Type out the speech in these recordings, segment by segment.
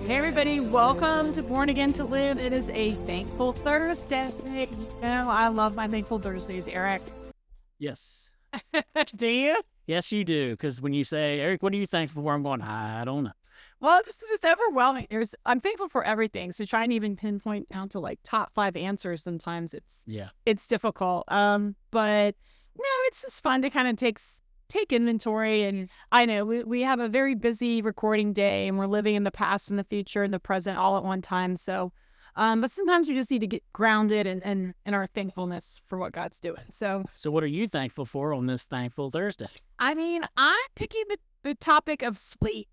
Hey everybody, welcome to Born Again to Live. It is a Thankful Thursday. You know, I love my Thankful Thursdays, Eric. Yes. Do you? Yes, you do. Because when you say, Eric, what are you thankful for? I'm going, I don't know. Well, it's overwhelming. I'm thankful for everything. So trying to even pinpoint down to like top 5 answers, sometimes it's difficult. But no, it's just fun to kind of take inventory. And I know we have a very busy recording day, and we're living in the past and the future and the present all at one time. So, but sometimes we just need to get grounded in our thankfulness for what God's doing. So what are you thankful for on this Thankful Thursday? I mean, I'm picking the topic of sleep.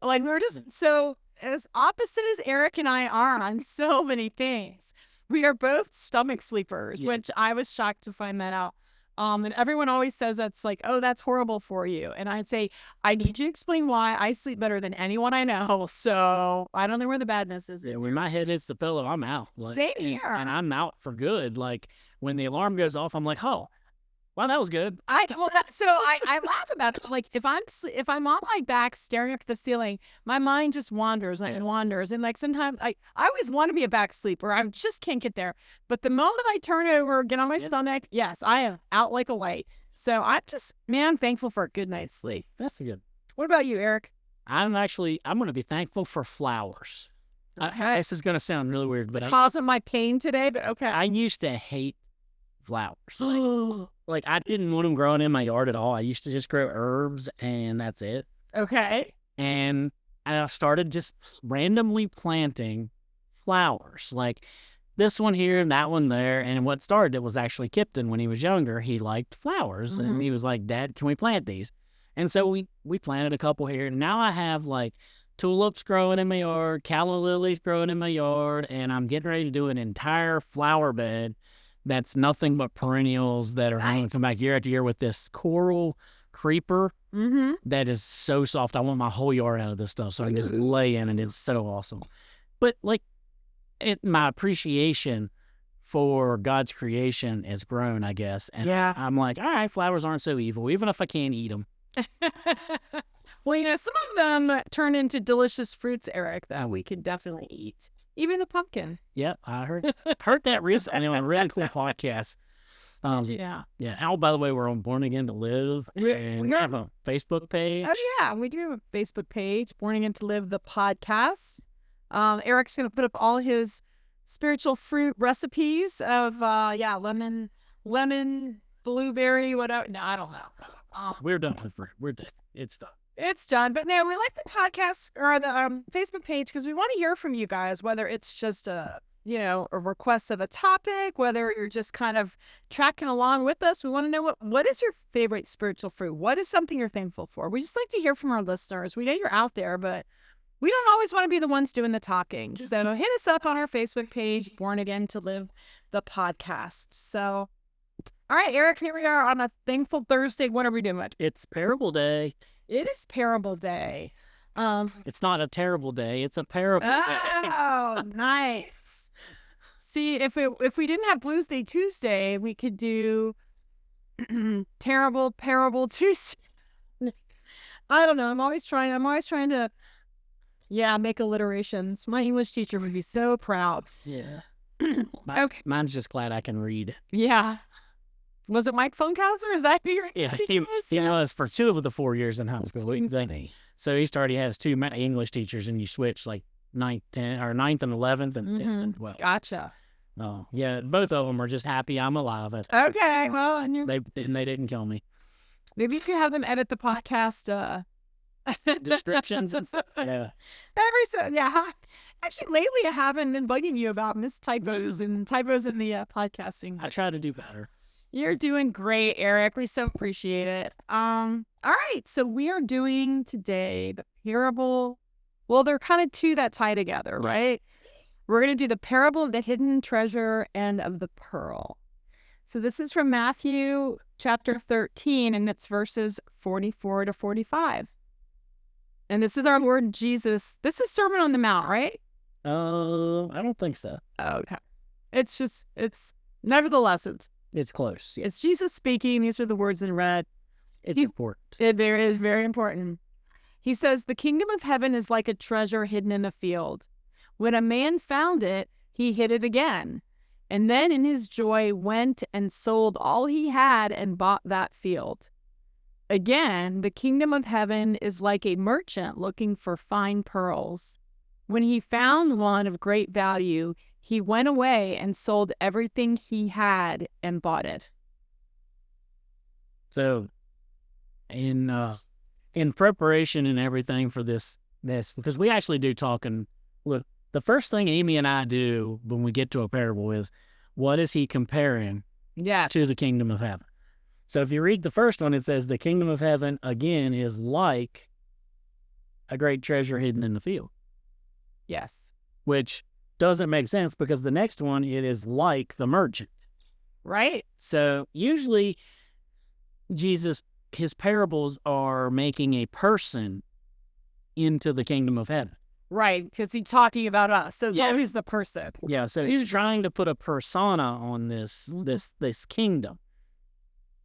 Like, we're just so as opposite as Eric and I are on so many things. We are both stomach sleepers, which I was shocked to find that out. And everyone always says that's like, oh, that's horrible for you. And I'd say, I need you to explain why. I sleep better than anyone I know. So I don't know where the badness is. Yeah, when my head hits the pillow, I'm out. Same here. And I'm out for good. Like, when the alarm goes off, I'm like, oh, wow, that was good. I laugh about it. Like, if I'm on my back staring up at the ceiling, my mind just wanders and wanders. And like sometimes I always want to be a back sleeper. I just can't get there. But the moment I turn over, get on my stomach, yes, I am out like a light. So I'm just, man, thankful for a good night's sleep. That's good. What about you, Eric? I'm going to be thankful for flowers. Okay. This is going to sound really weird, but the cause of my pain today, but okay. I used to hate flowers. Like, I didn't want them growing in my yard at all. I used to just grow herbs, and that's it. Okay. And I started just randomly planting flowers, like this one here and that one there. And what started it was actually Kipton. When he was younger, he liked flowers, and he was like, Dad, can we plant these? And so we planted a couple here. And now I have like tulips growing in my yard, calla lilies growing in my yard, and I'm getting ready to do an entire flower bed that's nothing but perennials that are going to come back year after year with this coral creeper that is so soft. I want my whole yard out of this stuff so I can just lay in, and it's so awesome. But like, my appreciation for God's creation has grown, I guess. And I'm like, all right, flowers aren't so evil, even if I can't eat them. Well, you know, some of them turn into delicious fruits, Eric, that we could definitely eat. Even the pumpkin. Yeah, I heard that recently on a really cool podcast. Yeah. Oh, by the way, we're on Born Again to Live, and we have a Facebook page. Oh, yeah, we do have a Facebook page, Born Again to Live, the podcast. Eric's going to put up all his spiritual fruit recipes of, lemon, blueberry, whatever. No, I don't know. We're done with fruit. We're done. It's done. It's done. But no, we like the podcast or the Facebook page because we want to hear from you guys, whether it's just a request of a topic, whether you're just kind of tracking along with us. We want to know what is your favorite spiritual fruit? What is something you're thankful for? We just like to hear from our listeners. We know you're out there, but we don't always want to be the ones doing the talking. So hit us up on our Facebook page, Born Again to Live, the podcast. So, all right, Eric, here we are on a Thankful Thursday. What are we doing? It's Parable Day. It is Parable Day. It's not a terrible day. It's a parable day. Oh, nice. See, if we didn't have Blues Day Tuesday, we could do Terrible Parable Tuesday. I don't know. I'm always trying to, make alliterations. My English teacher would be so proud. Yeah. Okay. Mine's just glad I can read. Yeah. Was it Mike Funkhauser? Is that who your teacher was? He was for 2 of the 4 years in high school. So he has 2 English teachers, and you switch like 9th and 11th and 10th and 12th. Gotcha. Oh, yeah. Both of them are just happy I'm alive. Okay. Well, they didn't kill me. Maybe you could have them edit the podcast descriptions and stuff. Yeah. Actually, lately I haven't been bugging you about typos in the podcasting. I try to do better. You're doing great, Eric. We so appreciate it. All right. So we are doing today the parable. Well, they're kind of 2 that tie together, right? We're going to do the parable of the hidden treasure and of the pearl. So this is from Matthew chapter 13, and it's verses 44 to 45. And this is our Lord Jesus. This is Sermon on the Mount, right? I don't think so. Okay. Nevertheless, it's close. It's Jesus speaking. These are the words in red. It's important. It is very important. He says, the kingdom of heaven is like a treasure hidden in a field. When a man found it, he hid it again. And then in his joy went and sold all he had and bought that field. Again, the kingdom of heaven is like a merchant looking for fine pearls. When he found one of great value, he went away and sold everything he had and bought it. So in preparation and everything for this, because we actually do talk, and look, the first thing Amy and I do when we get to a parable is, what is he comparing to the kingdom of heaven? So if you read the first one, it says the kingdom of heaven, again, is like a great treasure hidden in the field. Yes. Which doesn't make sense because the next one, it is like the merchant. Right. So usually Jesus, his parables are making a person into the kingdom of heaven. Right, because he's talking about us. So it's always the person. Yeah, so he's trying to put a persona on this kingdom.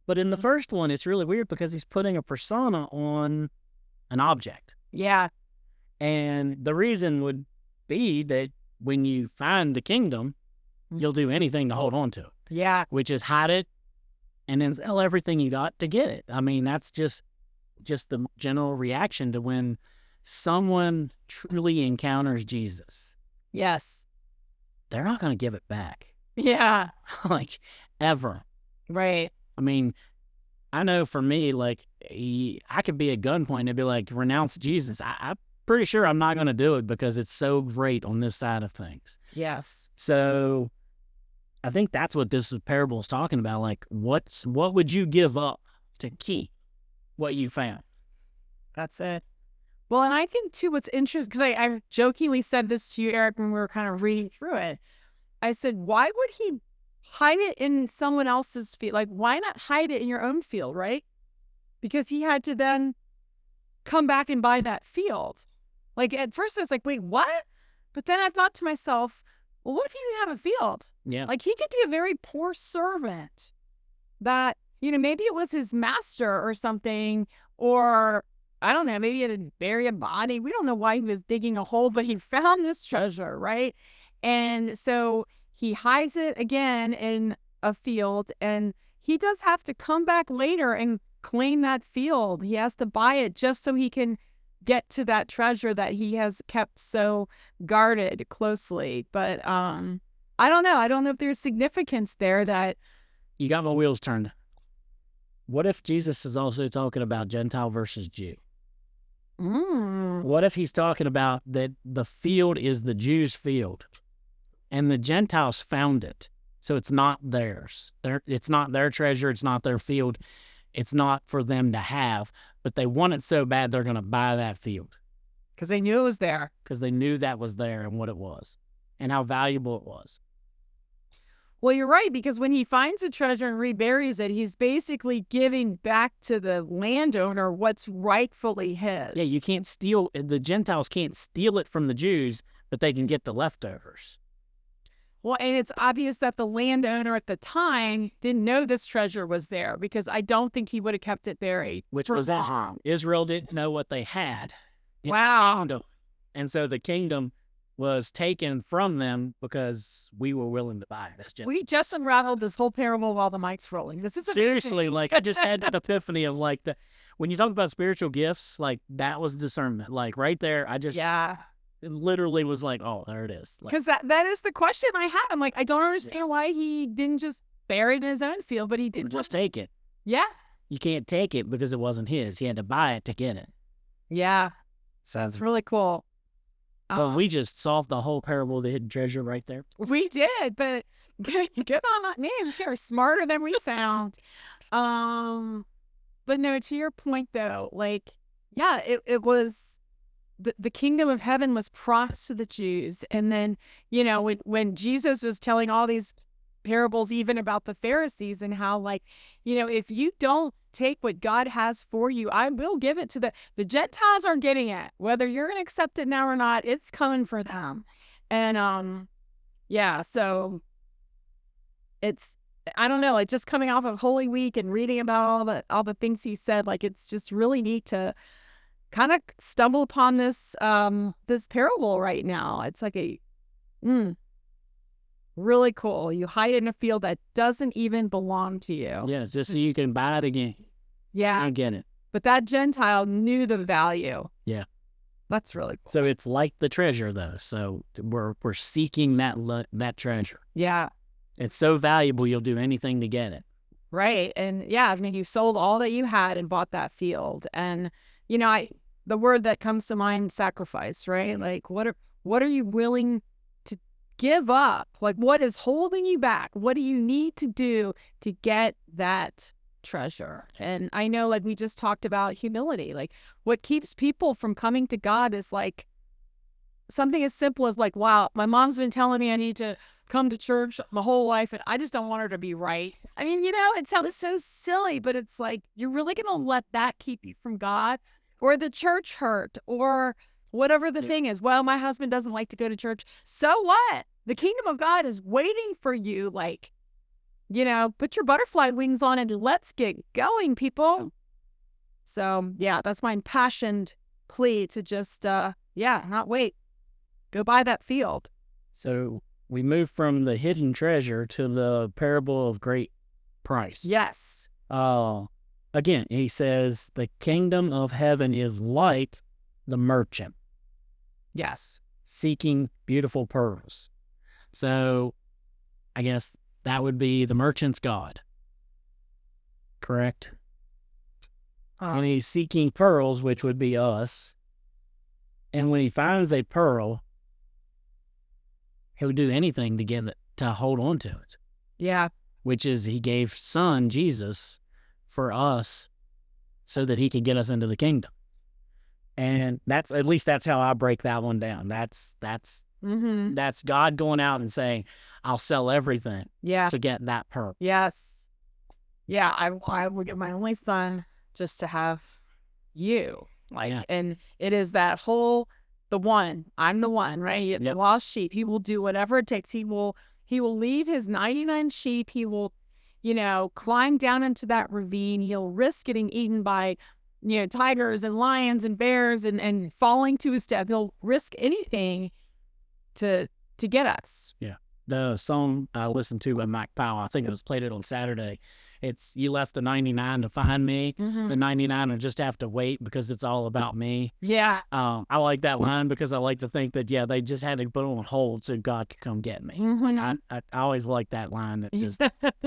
But in the first one, it's really weird because he's putting a persona on an object. Yeah. And the reason would be that when you find the kingdom, you'll do anything to hold on to it. Yeah. Which is hide it and then sell everything you got to get it. I mean, that's just the general reaction to when someone truly encounters Jesus. Yes. They're not going to give it back. Yeah. Like, ever. Right. I mean, I know for me, like, I could be at gunpoint and be like, renounce Jesus. I'm pretty sure I'm not going to do it because it's so great on this side of things. Yes. So I think that's what this parable is talking about. Like, what would you give up to keep what you found? That's it. Well, and I think, too, what's interesting, because I jokingly said this to you, Eric, when we were kind of reading through it. I said, why would he hide it in someone else's field? Like, why not hide it in your own field, right? Because he had to then come back and buy that field. Like, at first I was like, wait, what? But then I thought to myself, well, what if he didn't have a field? Yeah. Like, he could be a very poor servant that, maybe it was his master or something, or I don't know, maybe he had to bury a body. We don't know why he was digging a hole, but he found this treasure, right? And so he hides it again in a field, and he does have to come back later and claim that field. He has to buy it just so he can get to that treasure that he has kept so guarded closely. But I don't know. I don't know if there's significance there that... You got my wheels turned. What if Jesus is also talking about Gentile versus Jew? What if he's talking about that the field is the Jews' field and the Gentiles found it, so it's not theirs. It's not their treasure. It's not their field. It's not for them to have, but they want it so bad they're going to buy that field. Because they knew it was there. Because they knew that was there and what it was and how valuable it was. Well, you're right, because when he finds the treasure and reburies it, he's basically giving back to the landowner what's rightfully his. Yeah, you can't steal, the Gentiles can't steal it from the Jews, but they can get the leftovers. Well, and it's obvious that the landowner at the time didn't know this treasure was there, because I don't think he would have kept it buried. Which was Israel. Israel didn't know what they had. Wow. And so the kingdom was taken from them because we were willing to buy it. We just unraveled this whole parable while the mic's rolling. This is seriously, like, I just had that epiphany of, like, when you talk about spiritual gifts, like, that was discernment. Like, right there, it literally was like, oh, there it is. Because that is the question I had. I'm like, I don't understand why he didn't just bury it in his own field, but he did just take it. Yeah. You can't take it because it wasn't his. He had to buy it to get it. Yeah. So that's really cool. Well, we just solved the whole parable of the hidden treasure right there. We did, but good on that name. You're smarter than we sound. But no, to your point though, like, yeah, it was the kingdom of heaven was promised to the Jews. And then, when Jesus was telling all these parables, even about the Pharisees and how, like, if you don't take what God has for you, I will give it to the Gentiles aren't getting it. Whether you're going to accept it now or not, it's coming for them. And, so it's, I don't know, like, just coming off of Holy Week and reading about all the things he said, like, it's just really neat to kind of stumble upon this this parable right now. It's like a really cool. You hide in a field that doesn't even belong to you. Yeah, just so you can buy it again. Yeah. I get it. But that Gentile knew the value. Yeah. That's really cool. So it's like the treasure, though. So we're seeking that treasure. Yeah. It's so valuable, you'll do anything to get it. Right. And yeah, I mean, you sold all that you had and bought that field. And, you know, the word that comes to mind, sacrifice, right? Like, what are you willing to give up? Like, what is holding you back? What do you need to do to get that treasure? And I know, like we just talked about humility, like what keeps people from coming to God is like something as simple as like, wow, my mom's been telling me I need to come to church my whole life and I just don't want her to be right. I mean, you know, it sounds so silly, but it's like, you're really going to let that keep you from God or the church hurt or whatever the thing is. Well, my husband doesn't like to go to church. So what? The kingdom of God is waiting for you. Like, you know, put your butterfly wings on and let's get going, people. So yeah, that's my impassioned plea to just, not wait. Go buy that field. So we move from the hidden treasure to the parable of great price. Yes. Again, he says the kingdom of heaven is like the merchant. Yes. Seeking beautiful pearls. So I guess that would be the merchant's God. Correct? And he's seeking pearls, which would be us. And when he finds a pearl, he'll do anything to get it, to hold on to it. Yeah. Which is he gave son, Jesus, for us so that he could get us into the kingdom. And that's how I break that one down. That's God going out and saying, I'll sell everything to get that pearl. Yes. Yeah, I would give my only son just to have you. And it is that whole, I'm the one, right? The lost sheep. He will do whatever it takes. He will leave his 99 sheep. He will, you know, climb down into that ravine. He'll risk getting eaten by, you know, tigers and lions and bears and falling to his death. He'll risk anything to get us. Yeah. The song I listened to by Mike Powell, I think it was played it on Saturday. It's, you left the 99 to find me. The 99 will just have to wait because it's all about me. Yeah. I like that line because I like to think that, they just had to put it on hold so God could come get me. I always like that line. That just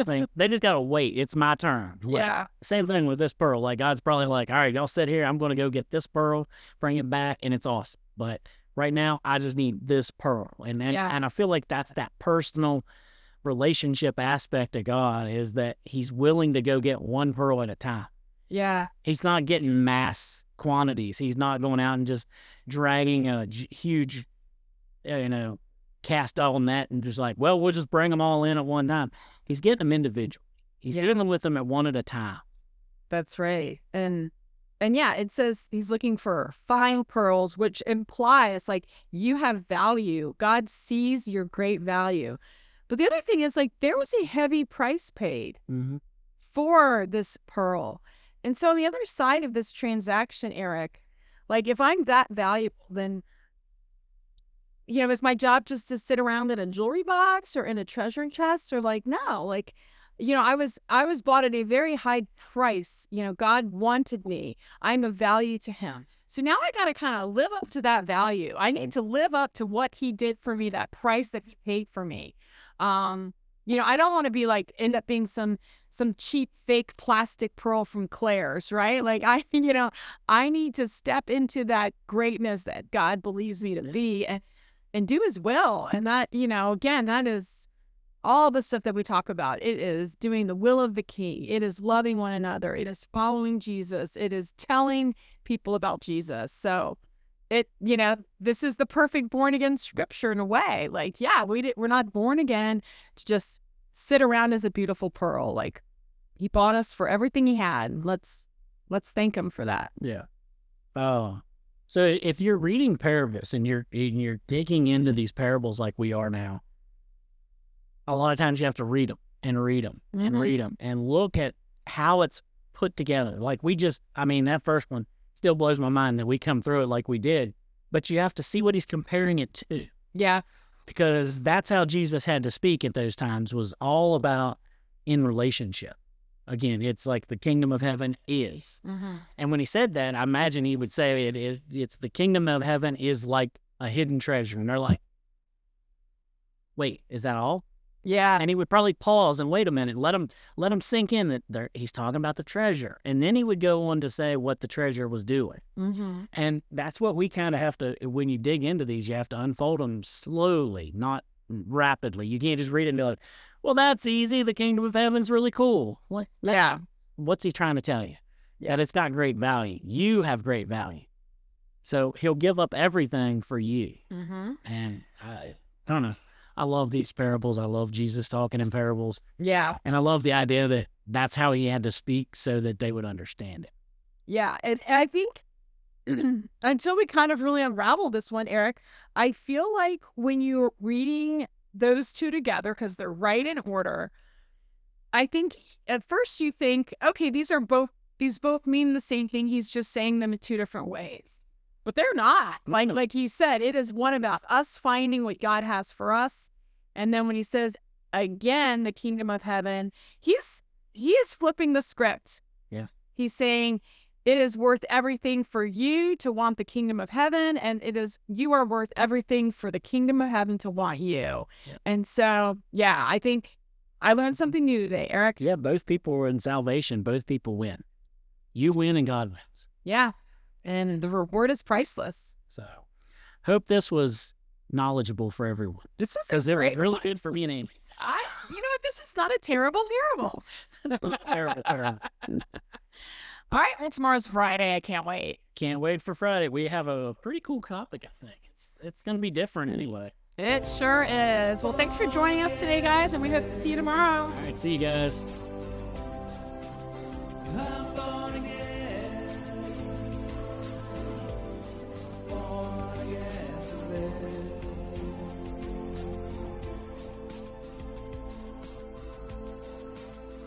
think they just got to wait. It's my turn. Yeah. Same thing with this pearl. Like God's probably like, all right, y'all sit here. I'm going to go get this pearl, bring it back, and it's awesome. But right now, I just need this pearl. And I feel like that's that personal relationship aspect of God, is that he's willing to go get one pearl at a time. Yeah. He's not getting mass quantities. He's not going out and just dragging a huge, cast all net and just like, well, we'll just bring them all in at one time. He's getting them individually. He's dealing with them at one at a time. That's right. And it says he's looking for fine pearls, which implies like you have value. God sees your great value. But the other thing is, like, there was a heavy price paid for this pearl. And so on the other side of this transaction, Eric, like, if I'm that valuable, then, you know, is my job just to sit around in a jewelry box or in a treasure chest? Or like, no, like, you know, I was bought at a very high price. You know, God wanted me. I'm of value to him. So now I got to kind of live up to that value. I need to live up to what he did for me, that price that he paid for me. You know, I don't want to be like, end up being some cheap fake plastic pearl from Claire's, right? Like I need to step into that greatness that God believes me to be and do his will. And that, you know, again, that is all the stuff that we talk about. It is doing the will of the King. It is loving one another. It is following Jesus. It is telling people about Jesus. So this is the perfect born again scripture in a way. Like, we're not born again to just sit around as a beautiful pearl. Like, he bought us for everything he had. Let's thank him for that. Yeah. Oh, so if you're reading parables and you're digging into these parables like we are now, a lot of times you have to read them and read them and read them and look at how it's put together. Like that first one, still blows my mind that we come through it like we did. But you have to see what he's comparing it to. Yeah. Because that's how Jesus had to speak at those times, was all about in relationship. Again, it's like the kingdom of heaven is. Mm-hmm. And when he said that, I imagine he would say it's the kingdom of heaven is like a hidden treasure. And they're like, wait, is that all? Yeah. And he would probably pause and wait a minute, let him sink in that he's talking about the treasure. And then he would go on to say what the treasure was doing. Mm-hmm. And that's what we kind of have to, when you dig into these, you have to unfold them slowly, not rapidly. You can't just read it and be like, well, that's easy. The kingdom of heaven's really cool. What? Yeah. What's he trying to tell you? Yeah. That it's got great value. You have great value. So he'll give up everything for you. Mm-hmm. And I don't know. I love these parables. I love Jesus talking in parables. Yeah. And I love the idea that that's how he had to speak so that they would understand it. Yeah. And I think until we kind of really unravel this one, Eric, I feel like when you're reading those two together, because they're right in order, I think at first you think, okay, these both mean the same thing. He's just saying them in two different ways. But they're not. Like he said, it is one about us finding what God has for us. And then when he says, again, the kingdom of heaven, he is flipping the script. Yeah. He's saying it is worth everything for you to want the kingdom of heaven. And you are worth everything for the kingdom of heaven to want you. Yeah. And so, yeah, I think I learned something new today, Eric. Yeah, both people were in salvation. Both people win. You win and God wins. Yeah. And the reward is priceless. So, hope this was knowledgeable for everyone. This was because they were really good for me and Amy. You know what? This is not a terrible. Terrible. All right. Well, tomorrow's Friday. I can't wait. Can't wait for Friday. We have a pretty cool topic, I think. It's going to be different anyway. It sure is. Well, thanks for joining us today, guys, and we hope to see you tomorrow. All right. See you guys.